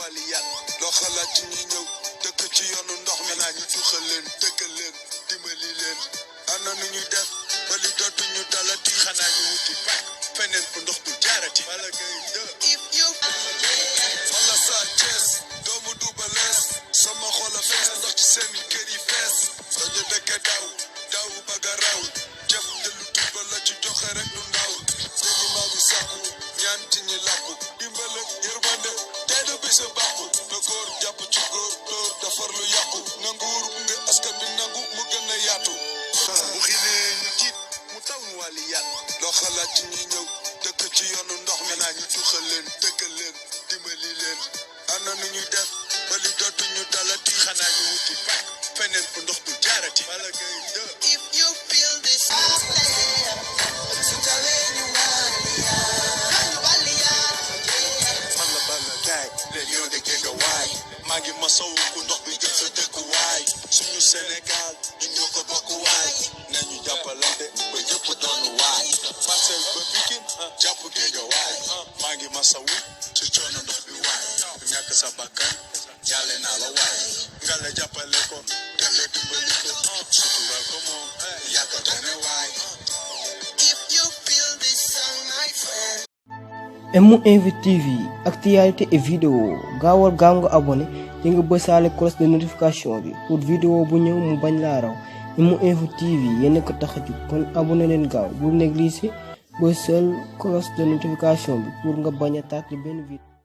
wàlli yàlla loo xalaat ci ñi ñëw dëkk ci yoonu ndox mi naa ñu tuxal leen dëkkal leen dimbali leen ana nu ñuy def ba li dootuñu dalati xanaa ñu wuti pak feneen fu ndox du jaarati wala gay if you wala sa Thiès doomu Double Less sama xol a fees ndox ci seen kër yi fees dañu dëkk daw bëgg a raw jëf te lu tuba la ci joxe rek du ndaw léegi maa ngi sàkku ñaan ci ñi làkku dimbal ak yërmande tey du bi sa bàkku na góor jàpp ci góor dóor defar lu yàqu na nguur nga askan bi nangu mu gën a yaatu bu xiinee ñu jiit mu taw nu wàlli yàlla loo xalaat ci ñi ñëw dëkk ci yoonu ndox mi naa ñu tuxal leen dëkkal leen dimbali leen ana nu ñuy def ba li dootuñu dalati xanaa ñu wuti pak feneen fu ndox du jaarati wala gay if you feel this maa ngi masawu ku ndox bi gën sa dëkkuwaay suñu Sénégal ñu ñoo ko bokk waay nañu jàppalante ba ñëpp doonu waay Parcelles ba Pikine jàpp Guédiawaye maa ngi masawu ci coono ndox bi waay ñàkk sa bakkan jàlle naa la waay nga la jàppale ko te nga dimbali ko sutural ko moom yàkkatane waay if you feel this song my friend MOinvite TV actualité et vidéo gaawal gaaw nga abonné di nga bësaale cloche de notification bi pour vidéo bu ñëw mu bañ laa raw MOinvite TV yéen a ko tax a jóg kon abonné leen gaaw bul négliger bësal cloche de notification bi pour nga bañ a tardé benn vidéo